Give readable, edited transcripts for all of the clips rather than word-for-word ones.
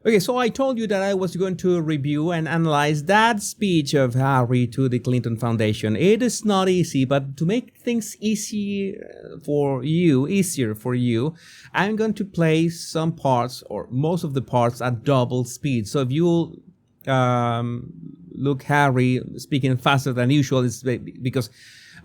Okay, so I told you that I was going to review and analyze that speech of Harry to the Clinton Foundation. It is not easy, but to make things easier for you, I'm going to play some parts or most of the parts at double speed. So if you look Harry speaking faster than usual, it's because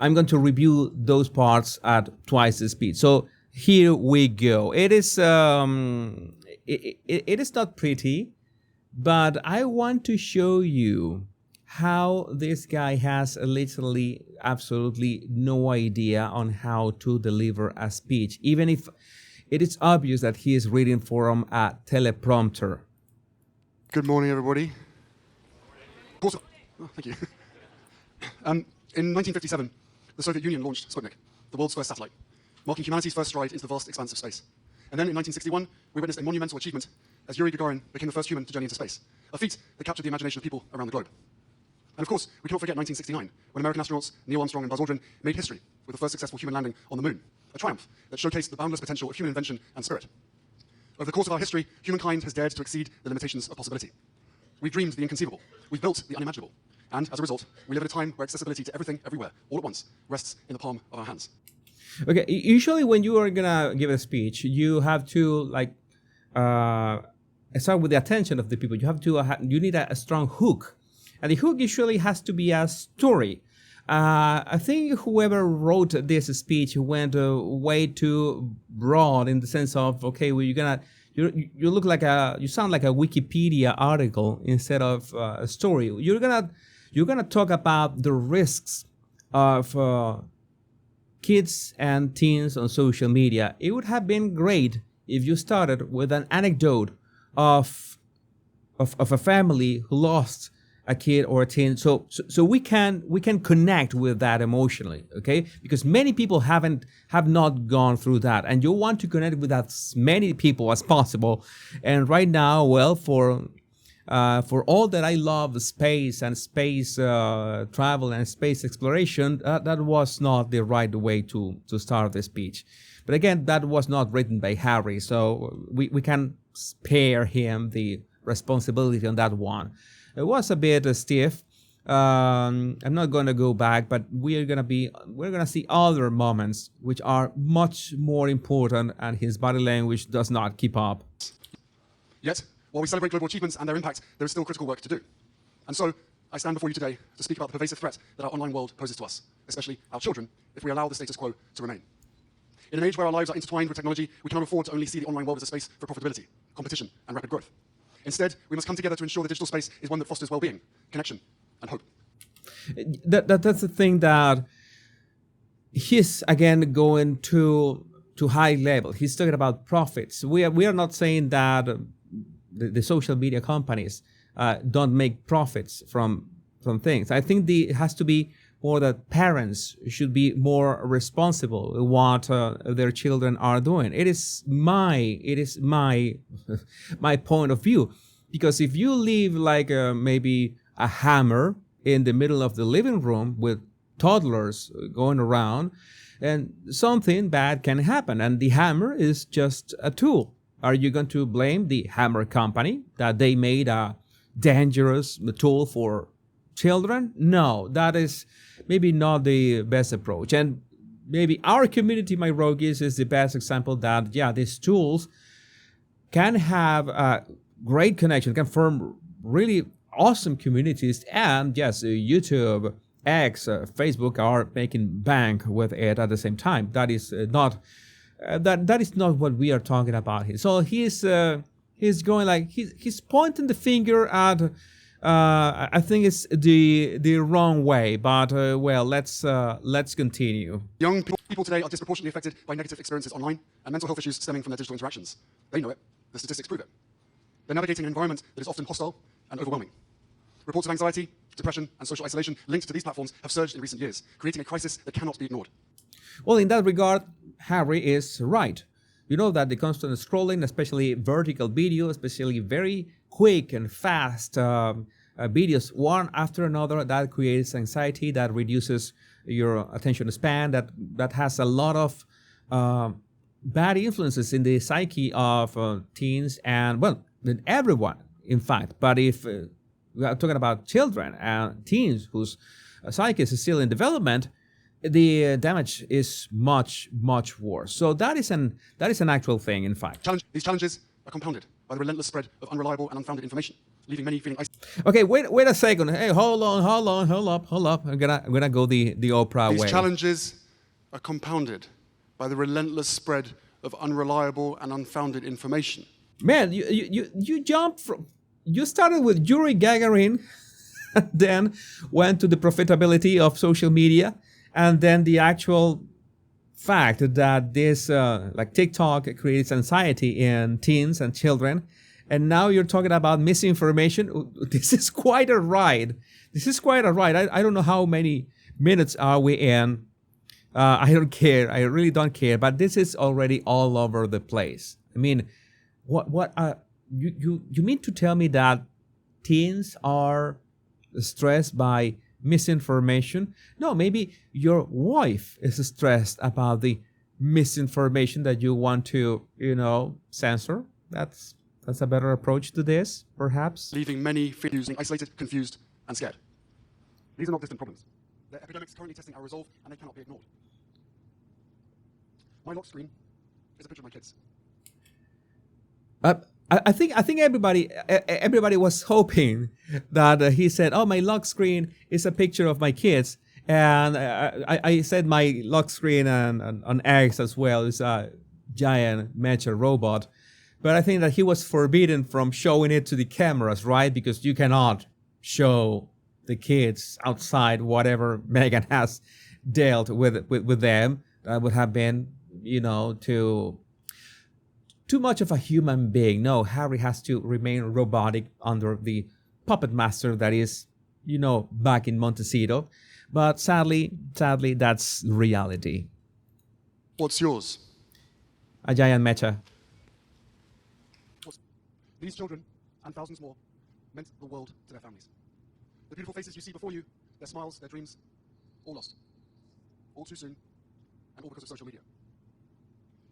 I'm going to review those parts at twice the speed. So here we go. It is it is not pretty, but I want to show you how this guy has literally absolutely no idea on how to deliver a speech, even if it is obvious that he is reading from a teleprompter. Good morning, everybody. Oh, thank you. In 1957, the Soviet Union launched Sputnik, the world's first satellite, marking humanity's first stride into the vast expanse of space. And then in 1961, we witnessed a monumental achievement as Yuri Gagarin became the first human to journey into space, a feat that captured the imagination of people around the globe. And of course, we cannot forget 1969, when American astronauts Neil Armstrong and Buzz Aldrin made history with the first successful human landing on the moon, a triumph that showcased the boundless potential of human invention and spirit. Over the course of our history, humankind has dared to exceed the limitations of possibility. We've dreamed the inconceivable, we've built the unimaginable, and as a result, we live at a time where accessibility to everything, everywhere, all at once, rests in the palm of our hands. Okay, usually when you are gonna give a speech, you have to start with the attention of the people. You have to you need a strong hook, and the hook usually has to be a story. I think whoever wrote this speech went way too broad in the sense of, okay, well, you look like you sound like a Wikipedia article instead of a story. You're gonna talk about the risks of kids and teens on social media. It would have been great if you started with an anecdote of a family who lost a kid or a teen, so we can connect with that emotionally, okay? Because many people have not gone through that, and you want to connect with as many people as possible. And right now, well, for all that I love space and space travel and space exploration, that was not the right way to start the speech. But again, that was not written by Harry, so we can spare him the responsibility on that one. It was a bit stiff. I'm not going to go back, but we're gonna see other moments which are much more important, and his body language does not keep up. Yet, while we celebrate global achievements and their impact, there is still critical work to do. And so, I stand before you today to speak about the pervasive threat that our online world poses to us, especially our children, if we allow the status quo to remain. In an age where our lives are intertwined with technology, we cannot afford to only see the online world as a space for profitability, competition, and rapid growth. Instead, we must come together to ensure the digital space is one that fosters well-being, connection, and hope. That's the thing that he's, again, going to high level. He's talking about profits. We are not saying that the social media companies don't make profits from things. I think it has to be more that parents should be more responsible in what their children are doing. It is my my point of view, because if you leave like maybe a hammer in the middle of the living room with toddlers going around, and something bad can happen, and the hammer is just a tool. Are you going to blame the hammer company that they made a dangerous tool for children? No, that is maybe not the best approach. And maybe our community, My Rogues, is the best example that, yeah, these tools can have a great connection, can form really awesome communities. And yes, YouTube, X, Facebook are making bank with it at the same time. That is not that is not what we are talking about here. So he's going like he's pointing the finger at I think it's the wrong way, but well, let's continue. Young people today are disproportionately affected by negative experiences online and mental health issues stemming from their digital interactions. They know it. The statistics prove it. They're navigating an environment that is often hostile and overwhelming. Reports of anxiety, depression, and social isolation linked to these platforms have surged in recent years, creating a crisis that cannot be ignored. Well, in that regard, Harry is right. You know that the constant scrolling, especially vertical video, especially very quick and fast videos, one after another, that creates anxiety, that reduces your attention span, that has a lot of bad influences in the psyche of teens and, well, than everyone, in fact. But if we are talking about children and teens whose psyche is still in development, the damage is much, much worse. So that is an actual thing, in fact. These challenges are compounded by the relentless spread of unreliable and unfounded information, leaving many feeling isolated. Okay, wait a second. Hey, hold up. I'm gonna go the Oprah way. These challenges are compounded by the relentless spread of unreliable and unfounded information. Man, you jumped from, you started with Yuri Gagarin, and then went to the profitability of social media, and then the actual fact that this like TikTok creates anxiety in teens and children, and now you're talking about misinformation. This is quite a ride. I don't know how many minutes are we in. I don't care. I really don't care. But this is already all over the place. I mean, what you mean to tell me that teens are stressed by misinformation? No, maybe your wife is stressed about the misinformation that you want to, censor. That's a better approach to this, perhaps. Leaving many feeling isolated, confused, and scared. These are not distant problems. They're epidemics currently testing our resolve, and they cannot be ignored. My lock screen is a picture of my kids. I think everybody was hoping that he said, "Oh, my lock screen is a picture of my kids," and I said my lock screen on X as well is a giant mecha robot, but I think that he was forbidden from showing it to the cameras, right? Because you cannot show the kids outside whatever Megan has dealt with them. That would have been, too much of a human being. No, Harry has to remain robotic under the puppet master that is, back in Montecito. But sadly, that's reality. What's yours? A giant mecha. These children, and thousands more, meant the world to their families. The beautiful faces you see before you, their smiles, their dreams, all lost. All too soon, and all because of social media.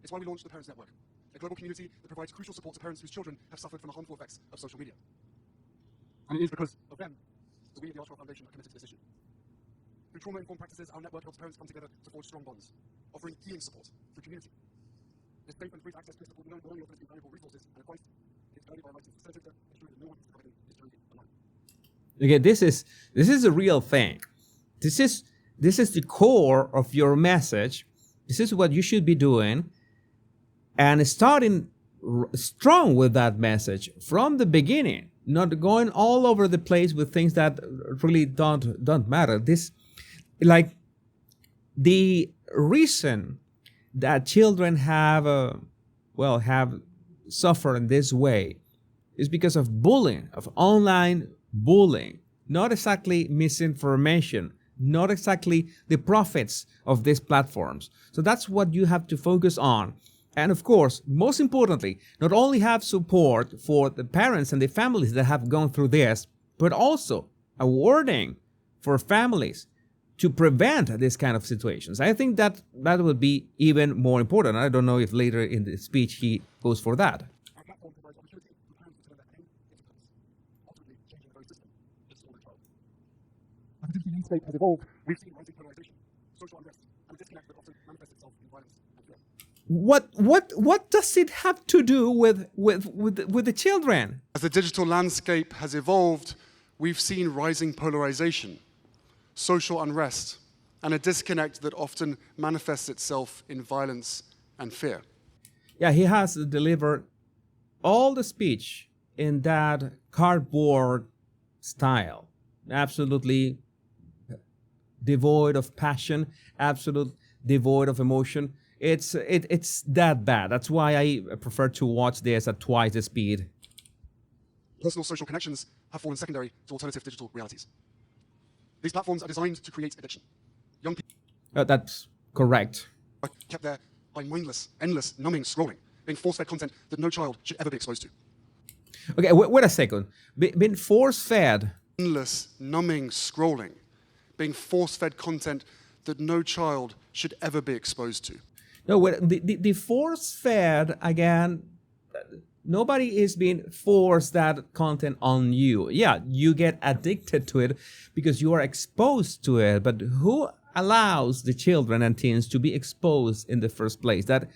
It's why we launched the Parents Network, a global community that provides crucial support to parents whose children have suffered from the harmful effects of social media. And it is because of them that we at the Archwell Foundation are committed to this issue. Through trauma-informed practices, our network helps parents come together to forge strong bonds, offering healing support through community. This safe and free access to support will only offer valuable resources and advice. It's only by writing to facilitator, ensuring that no one has to cover this journey alone. Okay, this is a real thing. This is the core of your message. This is what you should be doing. And starting strong with that message from the beginning, not going all over the place with things that really don't matter. This, like, the reason that children have suffered in this way is because of bullying, of online bullying, not exactly misinformation, not exactly the profits of these platforms. So that's what you have to focus on. And of course, most importantly, not only have support for the parents and the families that have gone through this, but also a warning for families to prevent this kind of situations. I think that would be even more important. I don't know if later in the speech he goes for that. Our platform provides opportunity for parents to turn their pain into purpose, ultimately changing the very system that's all control. As the digital landscape has evolved, we've seen rising polarization, social unrest, and a disconnect that often manifests itself in violence and fear. What does it have to do with the children? As the digital landscape has evolved, we've seen rising polarization, social unrest, and a disconnect that often manifests itself in violence and fear. Yeah, he has delivered all the speech in that cardboard style, absolutely devoid of passion, absolutely devoid of emotion. It's that bad. That's why I prefer to watch this at twice the speed. Personal social connections have fallen secondary to alternative digital realities. These platforms are designed to create addiction. Young people That's correct. are kept there by mindless, endless, numbing scrolling, being force-fed content that no child should ever be exposed to. Okay, wait a second. Being force-fed. Endless, numbing scrolling, being force-fed content that no child should ever be exposed to. No, the force-fed, again, Nobody is being forced that content on you. Yeah, you get addicted to it because you are exposed to it, but who allows the children and teens to be exposed in the first place? That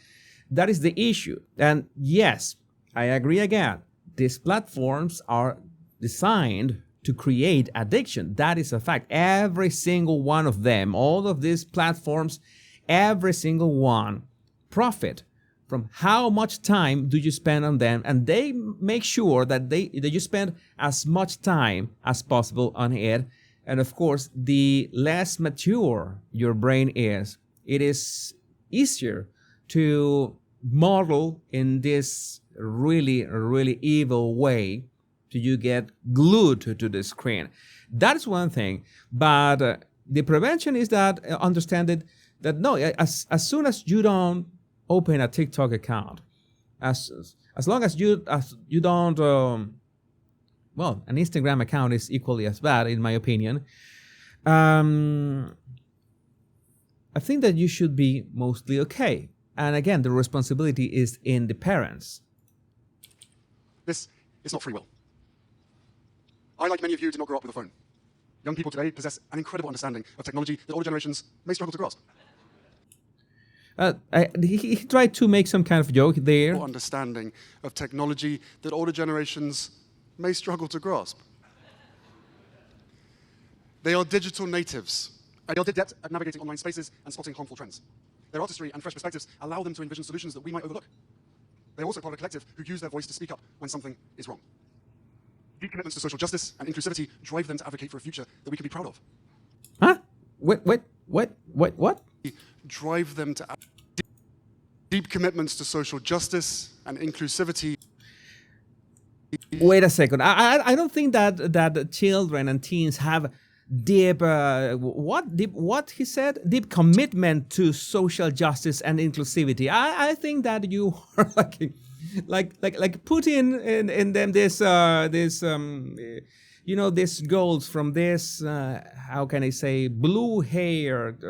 is the issue. And yes, I agree again. These platforms are designed to create addiction. That is a fact. Every single one of them, all of these platforms, every single one profit from how much time do you spend on them, and they make sure that you spend as much time as possible on it. And of course, the less mature your brain is, it is easier to model in this really, really evil way till you get glued to the screen. That's one thing. But the prevention is that understand that no, as soon as you don't open a TikTok account, as long as you don't, well, an Instagram account is equally as bad in my opinion. I think that you should be mostly okay. And again, the responsibility is in the parents. This is not free will. I, like many of you, did not grow up with a phone. Young people today possess an incredible understanding of technology that older generations may struggle to grasp. He tried to make some kind of joke there. Understanding of technology that older generations may struggle to grasp. They are digital natives. They are adept at navigating online spaces and spotting harmful trends. Their artistry and fresh perspectives allow them to envision solutions that we might overlook. They're also part of a collective who use their voice to speak up when something is wrong. Deep commitments to social justice and inclusivity drive them to advocate for a future that we can be proud of. Huh? What? Drive them to deep commitments to social justice and inclusivity. Wait a second. I don't think that children and teens have deep what he said, deep commitment to social justice and inclusivity. I think that you are like putting in them this these goals from this how can I say blue-haired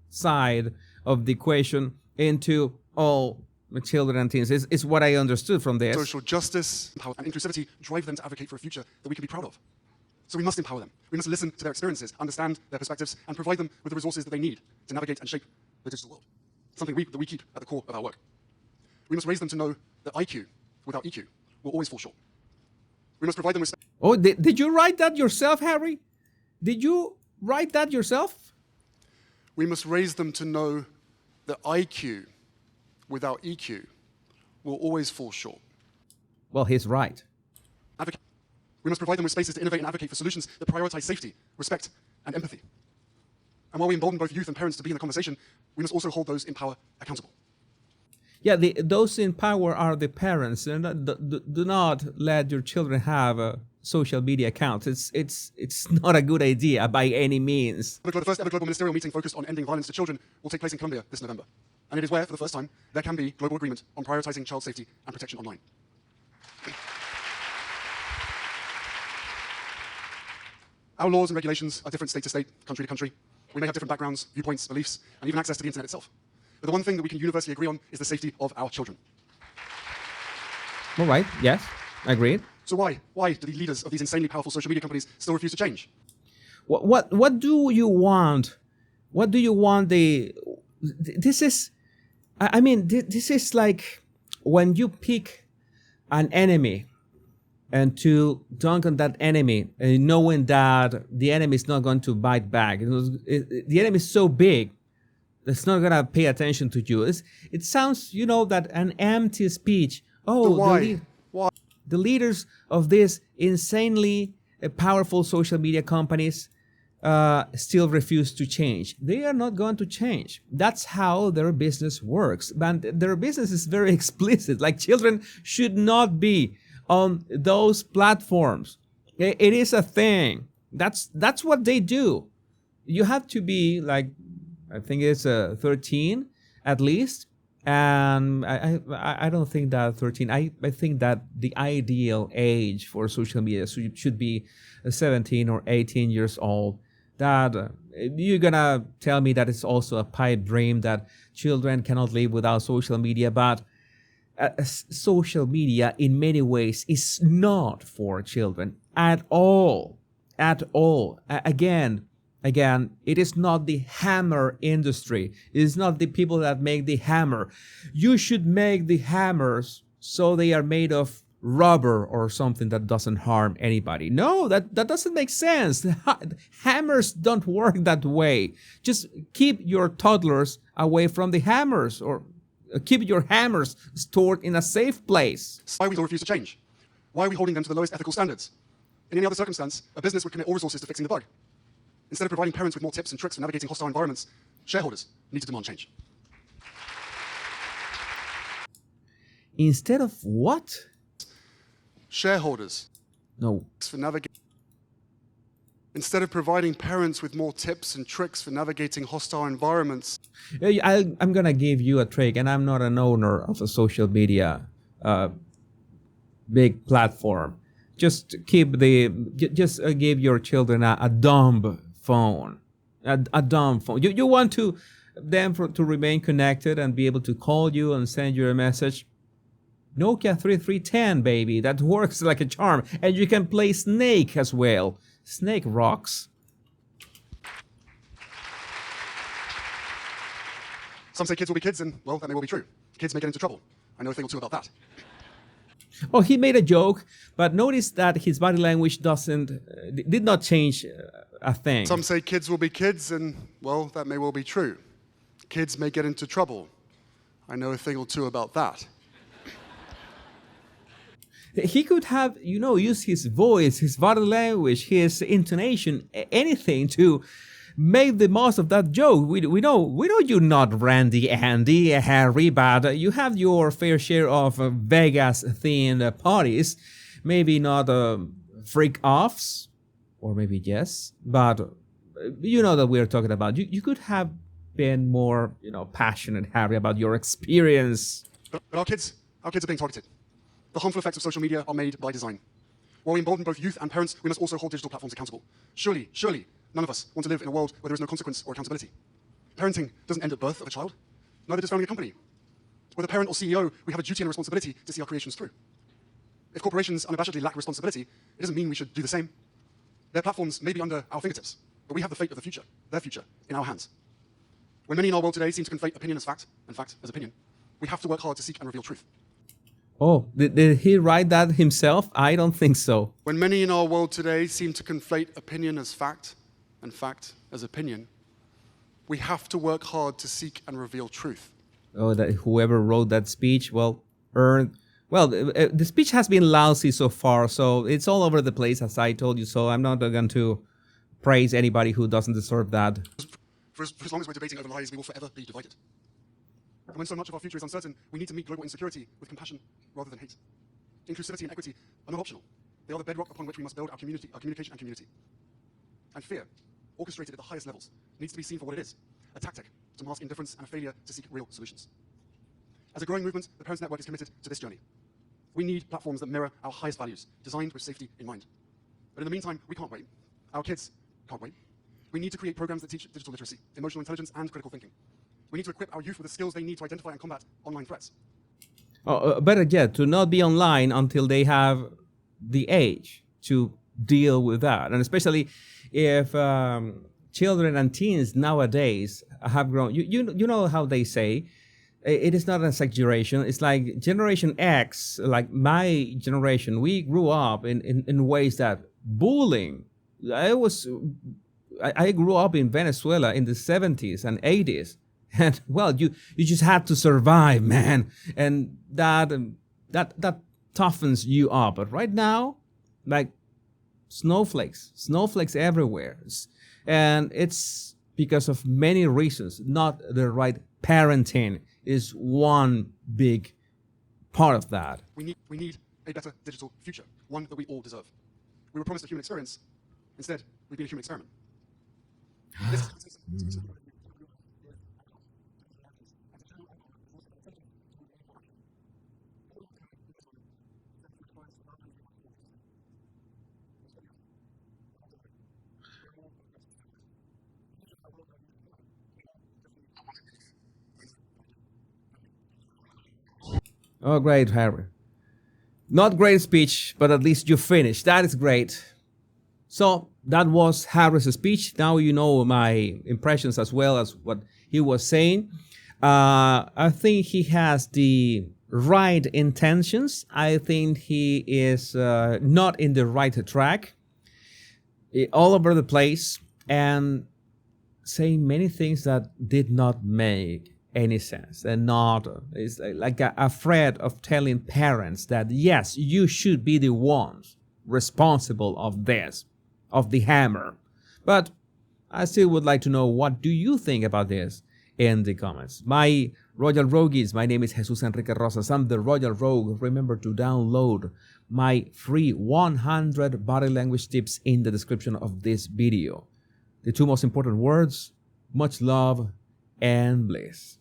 side of the equation into all children and teens is what I understood from this. Social justice and inclusivity drive them to advocate for a future that we can be proud of. So we must empower them. We must listen to their experiences, understand their perspectives, and provide them with the resources that they need to navigate and shape the digital world. Something that we keep at the core of our work. We must raise them to know that IQ without EQ will always fall short. We must provide them with... Oh, did you write that yourself, Harry? Did you write that yourself? We must raise them to know that IQ without EQ will always fall short. Well, he's right. Advocate. We must provide them with spaces to innovate and advocate for solutions that prioritize safety, respect, and empathy. And while we embolden both youth and parents to be in the conversation, we must also hold those in power accountable. Yeah, those in power are the parents. And do not let your children have a social media account. It's not a good idea by any means. The first ever global ministerial meeting focused on ending violence to children will take place in Colombia this November. And it is where, for the first time, there can be global agreement on prioritizing child safety and protection online. Our laws and regulations are different state to state, country to country. We may have different backgrounds, viewpoints, beliefs, and even access to the internet itself. But the one thing that we can universally agree on is the safety of our children. All right, yes, I agree. So why do the leaders of these insanely powerful social media companies still refuse to change? What do you want? What do you want? This is like when you pick an enemy and to dunk on that enemy, and knowing that the enemy is not going to bite back. The enemy is so big, it's not going to pay attention to you. It sounds, that an empty speech. Oh, so why? The leaders of these insanely powerful social media companies still refuse to change. They are not going to change. That's how their business works. But their business is very explicit. Like, children should not be on those platforms. It is a thing. That's what they do. You have to be like, I think it's 13 at least. And I don't think that 13. I think that the ideal age for social media should be 17 or 18 years old. That you're gonna tell me that it's also a pipe dream that children cannot live without social media, but social media in many ways is not for children at all. At all. Again, it is not the hammer industry. It is not the people that make the hammer. You should make the hammers so they are made of rubber or something that doesn't harm anybody. No, that doesn't make sense. Hammers don't work that way. Just keep your toddlers away from the hammers, or keep your hammers stored in a safe place. Why we still refuse to change? Why are we holding them to the lowest ethical standards? In any other circumstance, a business would commit all resources to fixing the bug. Instead of providing parents with more tips and tricks for navigating hostile environments, shareholders need to demand change. Instead of what? Shareholders. No. For navigating. Instead of providing parents with more tips and tricks for navigating hostile environments. I'm gonna give you a trick, and I'm not an owner of a social media big platform. Just give your children a dumb phone, a dumb phone. You want them to remain connected and be able to call you and send you a message. Nokia 3310, baby, that works like a charm, and you can play Snake as well. Snake rocks. Some say kids will be kids, and well, that may well be true. Kids may get into trouble. I know a thing or two about that. Oh, he made a joke, but notice that his body language did not change a thing. Some say kids will be kids, and well, that may well be true. Kids may get into trouble. I know a thing or two about that. He could have, used his voice, his body language, his intonation, anything to make the most of that joke. We know you're not Randy, Andy, Harry, but you have your fair share of Vegas-themed parties. Maybe not freak-offs, or maybe yes, but you know that we're talking about. You could have been more, passionate, Harry, about your experience. But our kids are being targeted. The harmful effects of social media are made by design. While we embolden both youth and parents, we must also hold digital platforms accountable. Surely, none of us want to live in a world where there is no consequence or accountability. Parenting doesn't end at birth of a child. Neither does founding a company. Whether parent or CEO, we have a duty and a responsibility to see our creations through. If corporations unabashedly lack responsibility, it doesn't mean we should do the same. Their platforms may be under our fingertips, but we have the fate of the future, their future, in our hands. When many in our world today seem to conflate opinion as fact and fact as opinion, we have to work hard to seek and reveal truth. Oh, did he write that himself? I don't think so. When many in our world today seem to conflate opinion as fact and fact as opinion, we have to work hard to seek and reveal truth. Oh, that whoever wrote that speech, the speech has been lousy so far, so it's all over the place, as I told you, so I'm not going to praise anybody who doesn't deserve that. For as long as we're debating over lies, we will forever be divided. And when so much of our future is uncertain, we need to meet global insecurity with compassion rather than hate. Inclusivity and equity are not optional. They are the bedrock upon which we must build our communication and community. And fear, orchestrated at the highest levels, needs to be seen for what it is, a tactic to mask indifference and a failure to seek real solutions. As a growing movement, the Parents Network is committed to this journey. We need platforms that mirror our highest values, designed with safety in mind. But in the meantime, we can't wait. Our kids can't wait. We need to create programs that teach digital literacy, emotional intelligence, and critical thinking. We need to equip our youth with the skills they need to identify and combat online threats. Better yet, to not be online until they have the age to deal with that. And especially if children and teens nowadays have grown, you know how they say, it is not an exaggeration. It's like Generation X, like my generation, we grew up in ways that bullying, I grew up in Venezuela in the 70s and 80s. And well, you just had to survive, man, and that toughens you up. But right now, like snowflakes everywhere, and it's because of many reasons. Not the right parenting is one big part of that. We need a better digital future, one that we all deserve. We were promised a human experience. Instead, we've been a human experiment. Oh, great, Harry. Not great speech, but at least you finished. That is great. So that was Harry's speech. Now you know my impressions as well as what he was saying. I think he has the right intentions. I think he is not in the right track, all over the place, and saying many things that did not make any sense. And not is like afraid of telling parents that yes, you should be the ones responsible of this, of the hammer. But I still would like to know, what do you think about this in the comments? My Royal Rogues, my name is Jesus Enrique Rosas. I'm the Royal Rogue. Remember to download my free 100 body language tips in the description of this video. The two most important words: much love and bliss.